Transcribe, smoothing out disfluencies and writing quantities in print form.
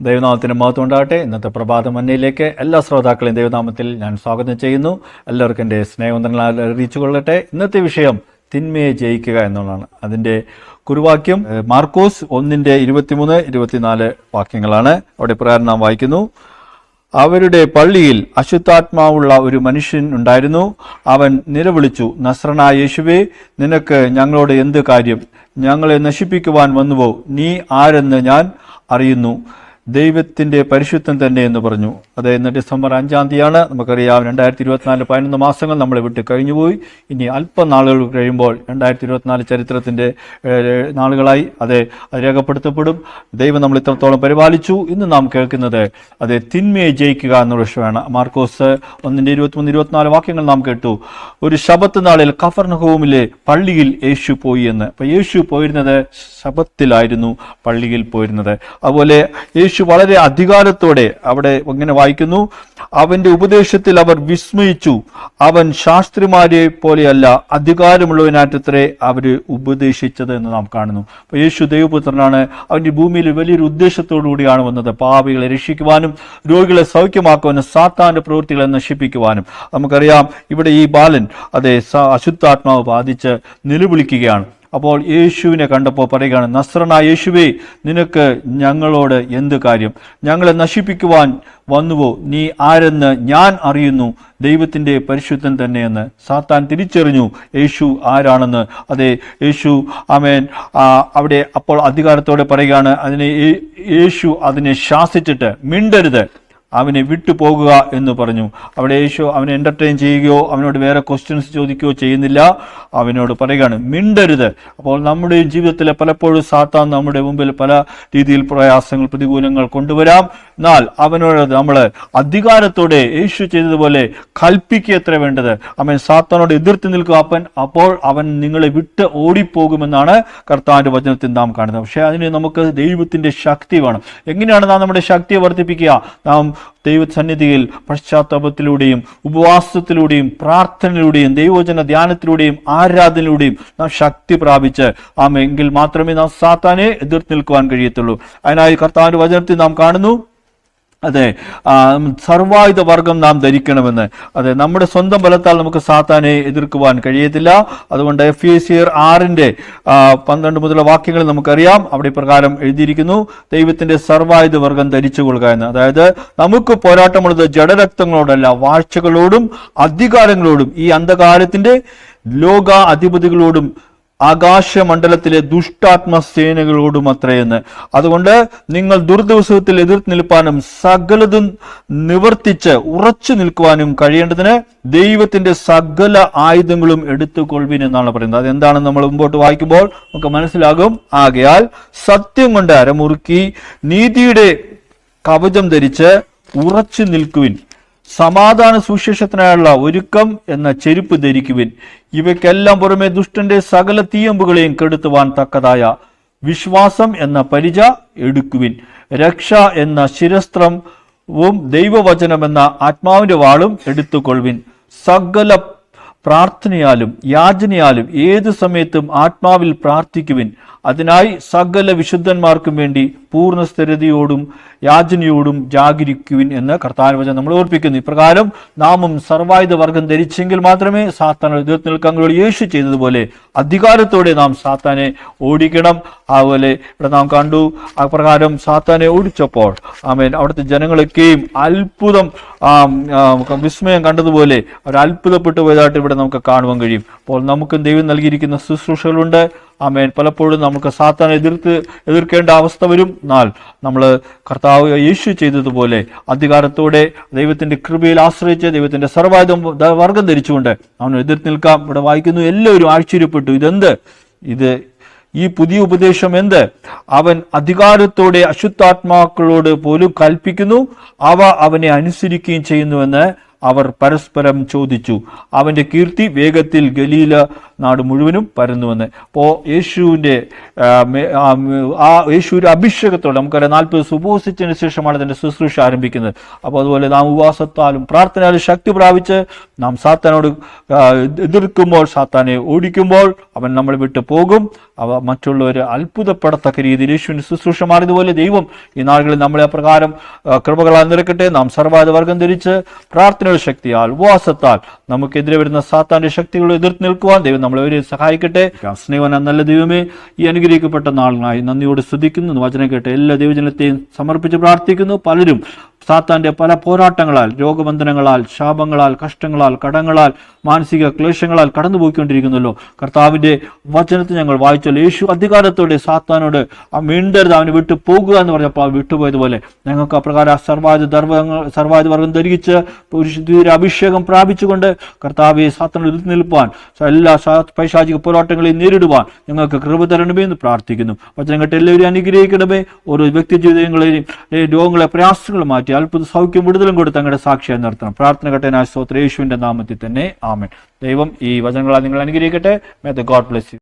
ദൈവനാമത്തിന് മഹത്വം ഉണ്ടാകട്ടെ. ഇന്നത്തെ പ്രഭാത മന്നയിലേക്ക് എല്ലാ ശ്രോതാക്കളെയും ദൈവനാമത്തിൽ ഞാൻ സ്വാഗതം ചെയ്യുന്നു. എല്ലാവർക്കും എൻ്റെ സ്നേഹവന്ദനങ്ങൾ അറിയിച്ചു കൊള്ളട്ടെ. ഇന്നത്തെ വിഷയം തിന്മയെ ജയിക്കുക എന്നുള്ളതാണ്. അതിൻ്റെ കുറുവാക്യം മാർക്കോസ് 1:23-24 വാക്യങ്ങളാണ്. അവിടെ പ്രകാരം നാം വായിക്കുന്നു: അവരുടെ പള്ളിയിൽ അശുദ്ധാത്മാവുള്ള ഒരു മനുഷ്യൻ ഉണ്ടായിരുന്നു. അവൻ നിലവിളിച്ചു, നസ്രനായ യേശുവേ, നിനക്ക് ഞങ്ങളോട് എന്ത് കാര്യം? ഞങ്ങളെ നശിപ്പിക്കുവാൻ വന്നുവോ? നീ ആരെന്ന് ഞാൻ അറിയുന്നു, ദൈവത്തിൻ്റെ പരിശുദ്ധൻ തന്നെ എന്ന് പറഞ്ഞു. അത് ഇന്ന് ഡിസംബർ 5-ാം തീയതിയാണ്. നമുക്കറിയാം 2024 11 മാസങ്ങൾ നമ്മളെ വിട്ട് കഴിഞ്ഞുപോയി. ഇനി അല്പം നാളുകൾ കഴിയുമ്പോൾ 2024 ചരിത്രത്തിൻ്റെ നാളുകളായി അത് രേഖപ്പെടുത്തപ്പെടും. ദൈവം നമ്മൾ ഇത്രത്തോളം പരിപാലിച്ചു. ഇന്ന് നാം കേൾക്കുന്നത് അത് തിന്മയെ ജയിക്കുക എന്നുള്ള വിഷയമാണ്. മാർക്കോസ് 1:23-24 വാക്യങ്ങൾ നാം കേട്ടു. ഒരു ശബത്ത് നാളിൽ കഫർനഹൂമിലെ പള്ളിയിൽ യേശു പോയി എന്ന്. അപ്പോൾ യേശു പോയിരുന്നത് ശബത്തിലായിരുന്നു പള്ളിയിൽ പോയിരുന്നത്. അതുപോലെ യേശു വളരെ അധികാരത്തോടെ അവിടെ ഇങ്ങനെ വായിക്കുന്നു: അവന്റെ ഉപദേശത്തിൽ അവർ വിസ്മയിച്ചു. അവൻ ശാസ്ത്രിമാരെ പോലെയല്ല, അധികാരമുള്ളവനാറ്റത്രേ അവര് ഉപദേശിച്ചത് എന്ന് നാം കാണുന്നു. അപ്പോൾ യേശു ദൈവപുത്രനാണ്. അവന്റെ ഭൂമിയിൽ വലിയൊരു ഉദ്ദേശത്തോടു കൂടിയാണ് വന്നത്. പാപികളെ രക്ഷിക്കുവാനും രോഗികളെ സൗഖ്യമാക്കുവാനും സാത്താന്റെ പ്രവൃത്തികളെ നശിപ്പിക്കുവാനും. നമുക്കറിയാം ഇവിടെ ഈ ബാലൻ അശുദ്ധാത്മാവ് ബാധിച്ച് നിലവിളിക്കുകയാണ്. അപ്പോൾ യേശുവിനെ കണ്ടപ്പോൾ പറയുകയാണ്, നസ്രനായ യേശുവേ, നിനക്ക് ഞങ്ങളോട് എന്ത് കാര്യം? ഞങ്ങളെ നശിപ്പിക്കുവാൻ വന്നുവോ? നീ ആരെന്ന് ഞാൻ അറിയുന്നു, ദൈവത്തിൻ്റെ പരിശുദ്ധൻ തന്നെയെന്ന്. സാത്താൻ തിരിച്ചറിഞ്ഞു യേശു ആരാണെന്ന്. അതെ, യേശു ആമേൻ അവിടെ അപ്പോൾ അധികാരത്തോടെ പറയുകയാണ്. യേശു അതിനെ ശാസിച്ചിട്ട് മിണ്ടരുത്, അവനെ വിട്ടു പോകുക എന്ന് പറഞ്ഞു. അവിടെ യേശു അവനെ എൻ്റർടൈൻ ചെയ്യുകയോ അവനോട് വേറെ ക്വസ്റ്റ്യൻസ് ചോദിക്കുകയോ ചെയ്യുന്നില്ല. അവനോട് പറയുകയാണ് മിണ്ടരുത്. അപ്പോൾ നമ്മുടെ ജീവിതത്തിൽ പലപ്പോഴും സാത്താൻ നമ്മുടെ മുമ്പിൽ പല രീതിയിൽ പ്രയാസങ്ങൾ പ്രതികൂലങ്ങൾ കൊണ്ടുവരാം. എന്നാൽ അവനോട് നമ്മൾ അധികാരത്തോടെ യേശു ചെയ്തതുപോലെ കൽപ്പിക്കുക എത്ര വേണ്ടത്. അവൻ സാത്താനോട് എതിർത്ത് നിൽക്കുക. അപ്പോൾ അവൻ നിങ്ങളെ വിട്ട് ഓടിപ്പോകുമെന്നാണ് കർത്താവിൻ്റെ വചനത്തിൽ നാം കാണുന്നത്. പക്ഷേ അതിന് നമുക്ക് ദൈവത്തിൻ്റെ ശക്തി വേണം. എങ്ങനെയാണ് നാം നമ്മുടെ ശക്തിയെ വർദ്ധിപ്പിക്കുക? നാം ദൈവസന്നിധിയിൽ പശ്ചാത്താപത്തിലൂടെയും ഉപവാസത്തിലൂടെയും പ്രാർത്ഥനയിലൂടെയും ദൈവവചന ധ്യാനത്തിലൂടെയും ആരാധനയിലൂടെയും നാം ശക്തി പ്രാപിച്ച് എങ്കിൽ മാത്രമേ നാം സാത്താനെ എതിർത്ത് നിൽക്കുവാൻ കഴിയത്തുള്ളൂ. അതിനായി കർത്താവിന്റെ വചനത്തിൽ നാം കാണുന്നു, അതെ, സർവായുധ വർഗം നാം ധരിക്കണമെന്ന്. അതെ, നമ്മുടെ സ്വന്തം ബലത്താൽ നമുക്ക് സാത്താനെ എതിർക്കുവാൻ കഴിയത്തില്ല. അതുകൊണ്ട് എഫേസ്യർ 6:12 മുതലുള്ള വാക്യങ്ങൾ നമുക്കറിയാം. അവിടെ പ്രകാരം എഴുതിയിരിക്കുന്നു, ദൈവത്തിന്റെ സർവായുധ വർഗം ധരിച്ചു കൊള്ളുക എന്ന്. അതായത് നമുക്ക് പോരാട്ടമുള്ളത് ജഡരക്തങ്ങളോടല്ല, വാഴ്ചകളോടും അധികാരങ്ങളോടും ഈ അന്ധകാരത്തിന്റെ ലോക അധിപതികളോടും ആകാശമണ്ഡലത്തിലെ ദുഷ്ടാത്മസേനകളോടും അത്രയെന്ന്. അതുകൊണ്ട് നിങ്ങൾ ദുർദിവസത്തിൽ എതിർത്ത് നിൽപ്പാനും സകലതും നിവർത്തിച്ച് ഉറച്ചു നിൽക്കുവാനും കഴിയേണ്ടതിന് ദൈവത്തിന്റെ സകല ആയുധങ്ങളും എടുത്തുകൊള്ളുവിൻ എന്നാണ് പറയുന്നത്. അതെന്താണെന്ന് നമ്മൾ മുമ്പോട്ട് വായിക്കുമ്പോൾ നമുക്ക് മനസ്സിലാകും. ആകയാൽ സത്യം കൊണ്ട് അരമുറുക്കി നീതിയുടെ കവചം ധരിച്ച് ഉറച്ചു നിൽക്കുവിൻ. സമാധാന സുവിശേഷത്തിനായുള്ള ഒരുക്കം എന്ന ചെരുപ്പ് ധരിക്കുവിൻ. ഇവയ്ക്കെല്ലാം പുറമെ ദുഷ്ടന്റെ സകല തീയമ്പുകളെയും കെടുത്തുവാൻ തക്കതായ വിശ്വാസം എന്ന പരിച എടുക്കുവിൻ. രക്ഷ എന്ന ശിരസ്ത്രവും ദൈവവചനം എന്ന ആത്മാവിന്റെ വാളും എടുത്തുകൊള്ളുവിൻ. സകല പ്രാർത്ഥനയാലും യാചനയാലും ഏതു സമയത്തും ആത്മാവിൽ പ്രാർത്ഥിക്കുവിൻ. അതിനായി സകല വിശുദ്ധന്മാർക്കും വേണ്ടി പൂർണ്ണ സ്ഥിരതയോടും യാചനയോടും ജാഗരിക്കുവിൻ എന്ന് കർത്താവിന്റെ വചനം നമ്മൾ ഓർപ്പിക്കുന്നു. ഇപ്രകാരം നാമും സർവായുധ വർഗം ധരിച്ചെങ്കിൽ മാത്രമേ സാത്താനെ എതിർത്ത് നിൽക്കാൻ കഴിയൂ. യേശു ചെയ്തതുപോലെ അധികാരത്തോടെ നാം സാത്താനെ ഓടിക്കണം. അതുപോലെ ഇവിടെ നാം കണ്ടു, അപ്രകാരം സാത്താനെ ഓടിച്ചപ്പോൾ ആമേൻ അവിടുത്തെ ജനങ്ങളൊക്കെയും അത്ഭുതം വിസ്മയം കണ്ടതുപോലെ അവർ അത്ഭുതപ്പെട്ടു പോയതായിട്ട് ഇവിടെ നമുക്ക് കാണുവാൻ കഴിയും. അപ്പോൾ നമുക്കും ദൈവം നൽകിയിരിക്കുന്ന ശുശ്രൂഷകളുണ്ട്. ആമേൻ പലപ്പോഴും നമുക്ക് സാത്താനെ എതിർക്കേണ്ട അവസ്ഥ വരും. എന്നാൽ നമ്മൾ കർത്താവ് യേശു ചെയ്തതുപോലെ അധികാരത്തോടെ ദൈവത്തിന്റെ കൃപയിൽ ആശ്രയിച്ച് ദൈവത്തിന്റെ സർവായുധ വർഗം ധരിച്ചുകൊണ്ട് അവനെ എതിർത്ത് നിൽക്കാം. ഇവിടെ വായിക്കുന്നു, എല്ലാവരും ആശ്ചര്യപ്പെട്ടു, ഇത് ഈ പുതിയ ഉപദേശം എന്ത്? അവൻ അധികാരത്തോടെ അശുദ്ധാത്മാക്കളോട് പോലും കൽപ്പിക്കുന്നു, അവ അവനെ അനുസരിക്കുകയും ചെയ്യുന്നുവെന്ന് അവർ പരസ്പരം ചോദിച്ചു. അവന്റെ കീർത്തി വേഗത്തിൽ ഗലീല നാട് മുഴുവനും പരന്നുവെന്ന്. അപ്പോൾ യേശുവിൻ്റെ യേശുവിൻ്റെ അഭിഷേകത്തോടെ നമുക്കറിയാം 40 ദിവസം ഉപവസിച്ചതിന് ശേഷമാണ് അതിൻ്റെ ശുശ്രൂഷ ആരംഭിക്കുന്നത്. അപ്പോൾ അതുപോലെ നാം ഉപവാസത്താലും പ്രാർത്ഥനയാലും ശക്തി പ്രാപിച്ച് നാം സാത്താനോട് എതിർക്കുമ്പോൾ, സാത്താനെ ഓടിക്കുമ്പോൾ അവൻ നമ്മളെ വിട്ട് പോകും. അവ മറ്റുള്ളവർ അത്ഭുതപ്പെടത്തക്ക രീതിയിൽ യേശുവിൻ്റെ ശുശ്രൂഷ മാറിയതുപോലെ ദൈവം ഈ നാളുകളിൽ നമ്മളെ അപ്രകാരം കൃപകളാൽ നിറക്കട്ടെ. നാം സർവ്വാധ വർഗം ധരിച്ച് പ്രാർത്ഥനയുടെ ശക്തിയാൽ ഉപവാസത്താൽ നമുക്കെതിരെ വരുന്ന സാത്താന്റെ ശക്തികളെ എതിർത്ത് നിൽക്കുവാൻ ദൈവം നമ്മളെ സഹായിക്കട്ടെ. സ്നേഹവാനായ നല്ല ദൈവമേ, ഈ അനുഗ്രഹിക്കപ്പെട്ട നാളിനായി നന്ദിയോട് സ്തുതിക്കുന്നു. വചനം കേട്ട് എല്ലാ ദൈവജനത്തെയും സമർപ്പിച്ച് പ്രാർത്ഥിക്കുന്നു. പലരും സാത്താന്റെ പല പോരാട്ടങ്ങളാൽ, രോഗബന്ധനങ്ങളാൽ, ശാപങ്ങളാൽ, കഷ്ടങ്ങളാൽ, കടങ്ങളാൽ, മാനസിക ക്ലേശങ്ങളാൽ കടന്നുപോയിക്കൊണ്ടിരിക്കുന്നല്ലോ. കർത്താവിന്റെ വചനത്തിൽ ഞങ്ങൾ വായിച്ചല്ലോ, യേശു അധികാരത്തോടെ സാത്താനോട് വീണ്ടരുത്, അവന് വിട്ടു പോകുക എന്ന് പറഞ്ഞപ്പോൾ വിട്ടുപോയതുപോലെ ഞങ്ങൾക്ക് അപ്രകാരം സർവാധിവർഗം ധരിച്ച് പുരുഷ അഭിഷേകം പ്രാപിച്ചുകൊണ്ട് കർത്താവെ സാത്താനോട് എതിർത്ത് നിൽപ്പാൻ, എല്ലാ പൈശാചിക പോരാട്ടങ്ങളെയും നേരിടുവാൻ ഞങ്ങൾക്ക് കൃപ തരണമേ എന്ന് പ്രാർത്ഥിക്കുന്നു. വചനം കേട്ട് എല്ലാവരും അനുഗ്രഹിക്കണമേ. ഓരോ വ്യക്തി ജീവിതങ്ങളെയും രോഗങ്ങളെ, പ്രയാസങ്ങൾ മാറ്റി അത്ഭുത സൗഖ്യം വിടുതലും കൊടുത്ത് അങ്ങയുടെ സാക്ഷിയായി നിർത്തണം. പ്രാർത്ഥന കേട്ടതിനായ സ്തോത്രം യേശുവിന്റെ നാമത്തിൽ തന്നെ ആമേൻ. ദൈവം ഈ വചനങ്ങളാൽ നിങ്ങൾ അനുഗ്രഹിക്കട്ടെ. May the God bless you.